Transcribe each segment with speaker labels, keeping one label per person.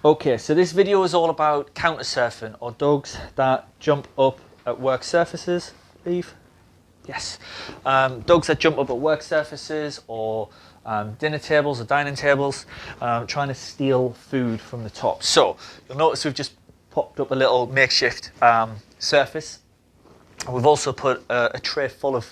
Speaker 1: Okay, so this video is all about counter surfing, or dogs that jump up at work surfaces, Eve? Yes. Dogs that jump up at work surfaces or dinner tables or dining tables, trying to steal food from the top. So you'll notice we've just popped up a little makeshift surface. We've also put a tray full of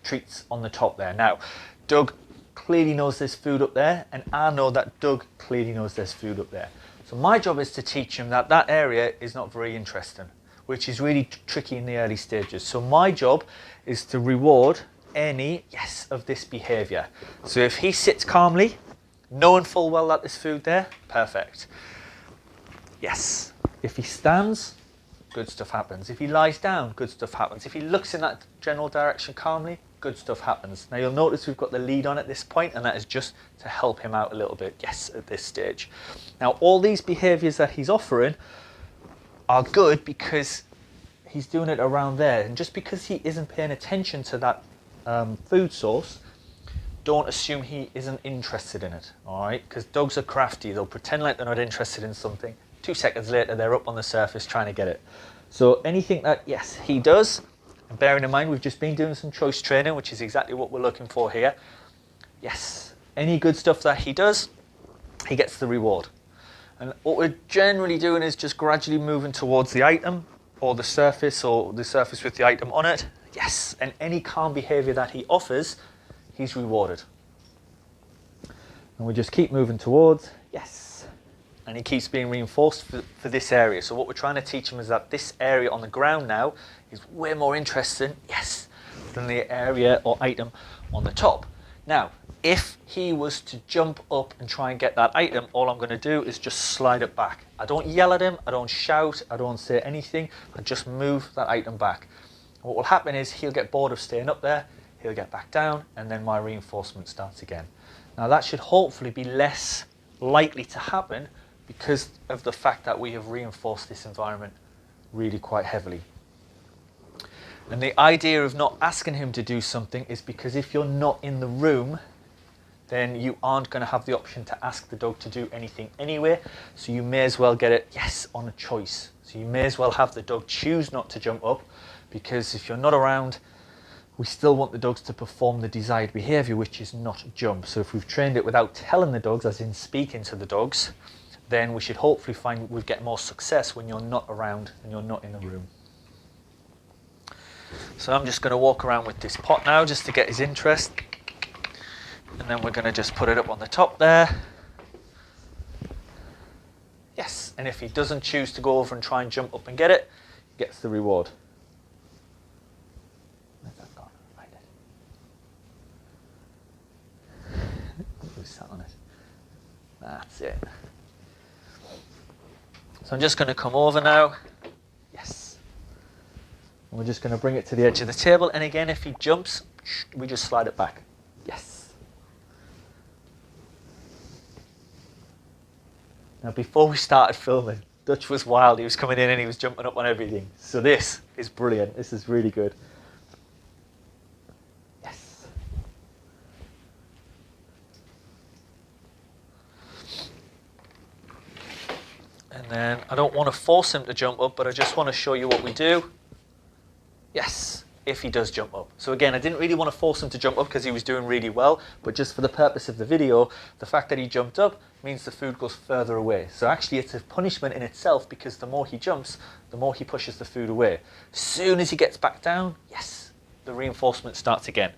Speaker 1: treats on the top there. Now, Doug clearly knows there's food up there, and I know that Doug clearly knows there's food up there. So my job is to teach him that that area is not very interesting, which is really tricky in the early stages. So my job is to reward any of this behaviour. So if he sits calmly, knowing full well that there's food there, perfect. Yes. If he stands, good stuff happens. If he lies down, good stuff happens. If he looks in that general direction calmly, good stuff happens. Now you'll notice we've got the lead on at this point, and that is just to help him out a little bit, at this stage. Now all these behaviours that he's offering are good because he's doing it around there, and just because he isn't paying attention to that food source, don't assume he isn't interested in it, all right? Because dogs are crafty. They'll pretend like they're not interested in something. 2 seconds later, they're up on the surface trying to get it. So anything that, he does, and bearing in mind we've just been doing some choice training, which is exactly what we're looking for here. Yes, any good stuff that he does, he gets the reward. And what we're generally doing is just gradually moving towards the item, or the surface with the item on it. Yes, and any calm behaviour that he offers, he's rewarded. And we just keep moving towards, and he keeps being reinforced for this area. So what we're trying to teach him is that this area on the ground now is way more interesting, than the area or item on the top. Now, if he was to jump up and try and get that item, all I'm going to do is just slide it back. I don't yell at him, I don't shout, I don't say anything, I just move that item back. What will happen is he'll get bored of staying up there, he'll get back down, and then my reinforcement starts again. Now that should hopefully be less likely to happen because of the fact that we have reinforced this environment really quite heavily. And the idea of not asking him to do something is because if you're not in the room, then you aren't going to have the option to ask the dog to do anything anyway. So you may as well get it, on a choice. So you may as well have the dog choose not to jump up, because if you're not around, we still want the dogs to perform the desired behaviour, which is not jump. So if we've trained it without telling the dogs, as in speaking to the dogs, then we should hopefully find we'll get more success when you're not around and you're not in the room. So I'm just going to walk around with this pot now just to get his interest. And then we're going to just put it up on the top there. And if he doesn't choose to go over and try and jump up and get it, he gets the reward. Where's that gone? Find it. Who's sat on it? That's it. So I'm just going to come over now. And we're just going to bring it to the edge of the table. And again, if he jumps, we just slide it back. Now, before we started filming, Dutch was wild. He was coming in and he was jumping up on everything. So this is brilliant. This is really good. And then I don't want to force him to jump up, but I just want to show you what we do. If he does jump up. So again, I didn't really want to force him to jump up because he was doing really well, but just for the purpose of the video, the fact that he jumped up means the food goes further away. So actually it's a punishment in itself, because the more he jumps, the more he pushes the food away. As soon as he gets back down, the reinforcement starts again.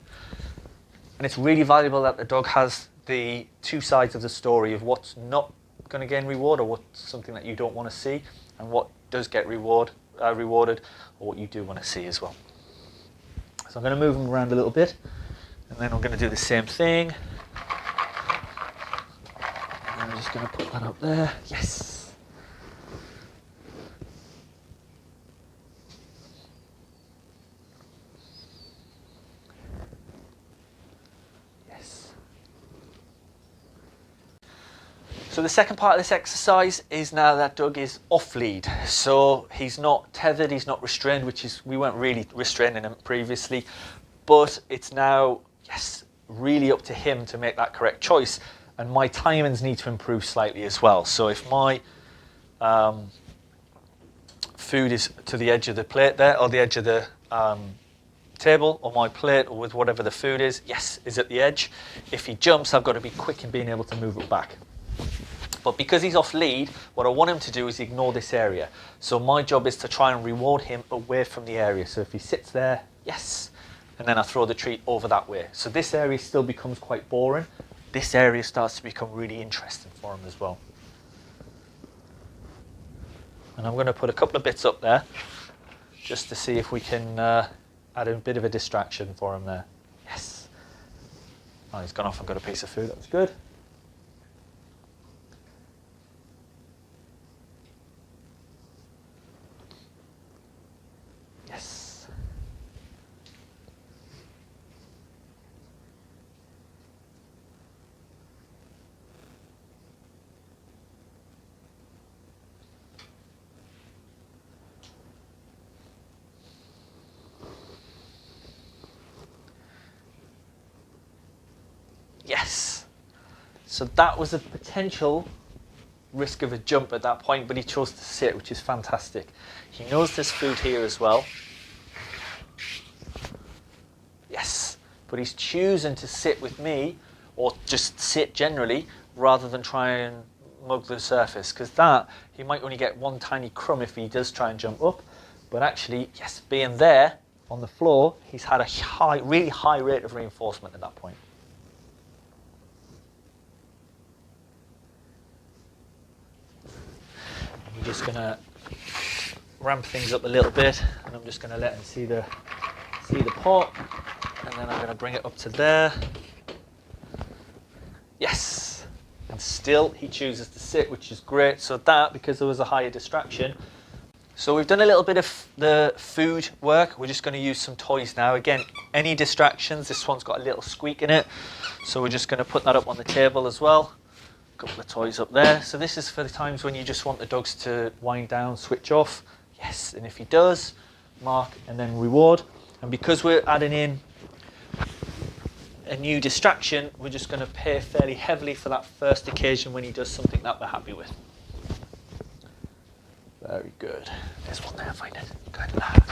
Speaker 1: And it's really valuable that the dog has the two sides of the story of what's not going to gain reward, or what's something that you don't want to see, and what does get rewarded, or what you do want to see as well. So I'm going to move him around a little bit, and then I'm going to do the same thing. And I'm just going to put that up there. So the second part of this exercise is now that Doug is off lead. So he's not tethered, he's not restrained, we weren't really restraining him previously, but it's now, really up to him to make that correct choice. And my timings need to improve slightly as well. So if my food is to the edge of the plate there, or the edge of the table, or my plate, or with whatever the food is, yes, is at the edge. If he jumps, I've got to be quick in being able to move it back. But because he's off lead, what I want him to do is ignore this area. So my job is to try and reward him away from the area. So if he sits there, yes, and then I throw the treat over that way. So this area still becomes quite boring. This area starts to become really interesting for him as well. And I'm going to put a couple of bits up there just to see if we can add a bit of a distraction for him there. Yes. Oh, he's gone off and got a piece of food. That's good. Yes. Yes. So that was a potential risk of a jump at that point, but he chose to sit, which is fantastic. He knows there's food here as well. Yes. But he's choosing to sit with me, or just sit generally, rather than try and mug the surface, because that, he might only get one tiny crumb if he does try and jump up. But actually, yes, being there on the floor, he's had a really high rate of reinforcement at that point. I'm just going to ramp things up a little bit, and I'm just going to let him see the pot, and then I'm going to bring it up to there. Yes, and still he chooses to sit, which is great. So that, because there was a higher distraction. So we've done a little bit of the food work. We're just going to use some toys now. Again, any distractions, this one's got a little squeak in it, so we're just going to put that up on the table as well. A couple of toys up there. So this is for the times when you just want the dogs to wind down, switch off. Yes, and if he does, mark and then reward. And because we're adding in a new distraction, we're just going to pay fairly heavily for that first occasion when he does something that we're happy with. Very good. There's one there, find it. Good lad.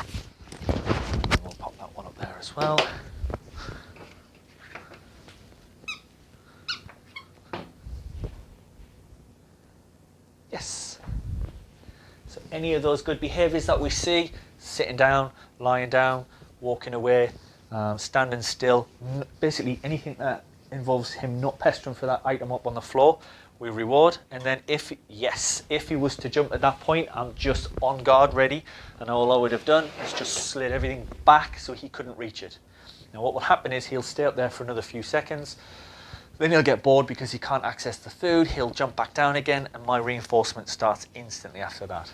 Speaker 1: We'll pop that one up there as well. Yes. So any of those good behaviours that we see, sitting down, lying down, walking away, standing still, basically anything that involves him not pestering for that item up on the floor, we reward. And then if he was to jump at that point, I'm just on guard ready, and all I would have done is just slid everything back so he couldn't reach it. Now what will happen is he'll stay up there for another few seconds. Then he'll get bored because he can't access the food, he'll jump back down again, and my reinforcement starts instantly after that.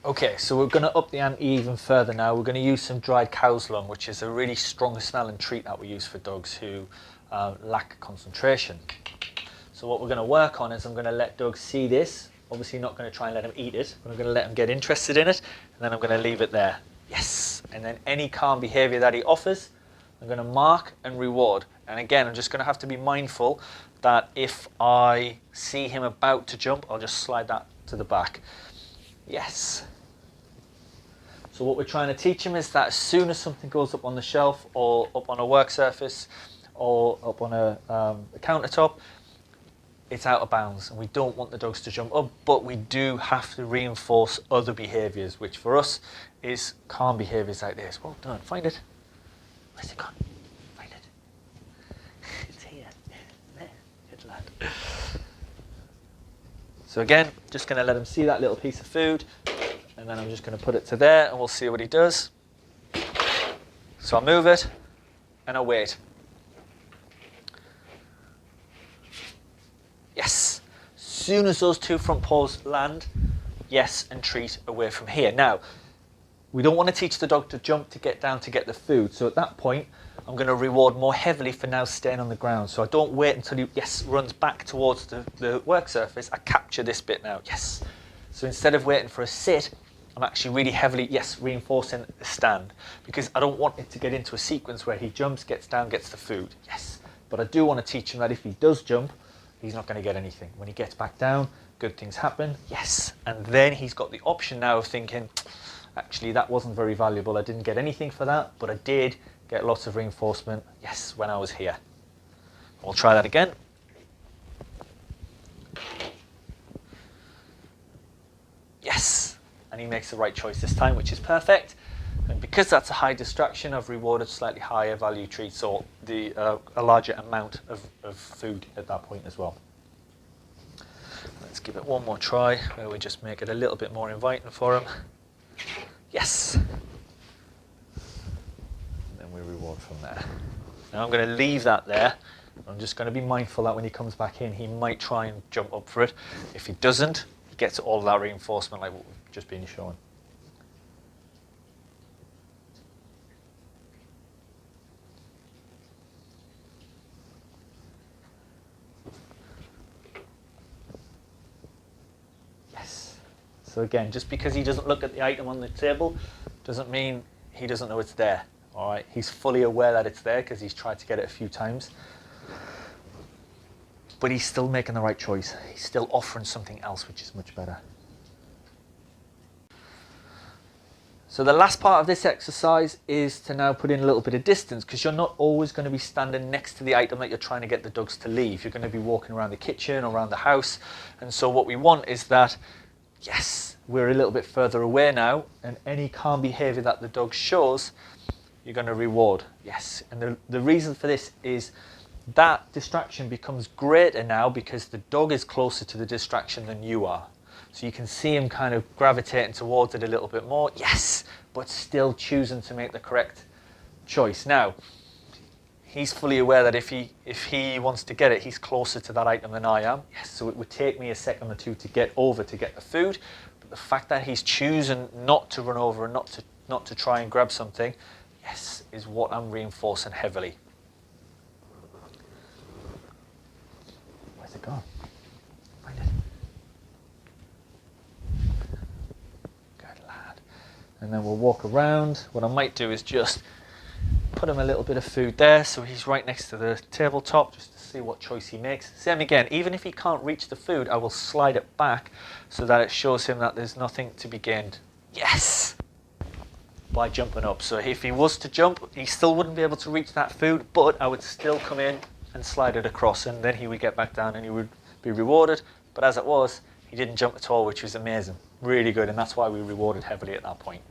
Speaker 1: Okay, so we're going to up the ante even further now. We're going to use some dried cow's lung, which is a really strong smelling treat that we use for dogs who lack concentration. So what we're going to work on is I'm going to let dogs see this. Obviously not going to try and let them eat it, but I'm going to let them get interested in it, and then I'm going to leave it there. Yes, and then any calm behaviour that he offers, I'm going to mark and reward. And again, I'm just going to have to be mindful that if I see him about to jump, I'll just slide that to the back. Yes. So what we're trying to teach him is that as soon as something goes up on the shelf or up on a work surface or up on a countertop, it's out of bounds, and we don't want the dogs to jump up, but we do have to reinforce other behaviours, which for us is calm behaviours like this. Well done, find it. Where's it gone? Find it. It's here. There. Good lad. So again, just going to let him see that little piece of food, and then I'm just going to put it to there, and we'll see what he does. So I'll move it, and I'll wait. Yes. As soon as those two front paws land, yes, and treat away from here. Now, we don't want to teach the dog to jump to get down to get the food. So at that point, I'm going to reward more heavily for now staying on the ground. So I don't wait until he, yes, runs back towards the work surface. I capture this bit now, yes. So instead of waiting for a sit, I'm actually really heavily, yes, reinforcing the stand, because I don't want it to get into a sequence where he jumps, gets down, gets the food, yes. But I do want to teach him that if he does jump, he's not going to get anything. When he gets back down, good things happen, yes. And then he's got the option now of thinking, actually, that wasn't very valuable. I didn't get anything for that, but I did get lots of reinforcement, yes, when I was here. We'll try that again. Yes, and he makes the right choice this time, which is perfect. And because that's a high distraction, I've rewarded slightly higher value treats, or a larger amount of food at that point as well. Let's give it one more try, where we just make it a little bit more inviting for him. Yes. And then we reward from there. Now I'm going to leave that there. I'm just going to be mindful that when he comes back in, he might try and jump up for it. If he doesn't, he gets all that reinforcement like what we've just been shown. Yes. So again, just because he doesn't look at the item on the table doesn't mean he doesn't know it's there. All right, he's fully aware that it's there because he's tried to get it a few times. But he's still making the right choice. He's still offering something else, which is much better. So the last part of this exercise is to now put in a little bit of distance, because you're not always going to be standing next to the item that you're trying to get the dogs to leave. You're going to be walking around the kitchen or around the house. And so what we want is that, yes, we're a little bit further away now, and any calm behavior that the dog shows, you're going to reward. Yes. And the reason for this is that distraction becomes greater now because the dog is closer to the distraction than you are. So you can see him kind of gravitating towards it a little bit more, yes, but still choosing to make the correct choice. Now, he's fully aware that if he wants to get it, he's closer to that item than I am. Yes, so it would take me a second or two to get over to get the food, but the fact that he's choosing not to run over and not to try and grab something, yes, is what I'm reinforcing heavily. Where's it gone? Find it. Good lad. And then we'll walk around. What I might do is just put him a little bit of food there so he's right next to the tabletop, just to see what choice he makes. Same again, even if he can't reach the food, I will slide it back so that it shows him that there's nothing to be gained. Yes! By jumping up. So if he was to jump, he still wouldn't be able to reach that food, but I would still come in and slide it across, and then he would get back down and he would be rewarded. But as it was, he didn't jump at all, which was amazing. Really good, and that's why we rewarded heavily at that point.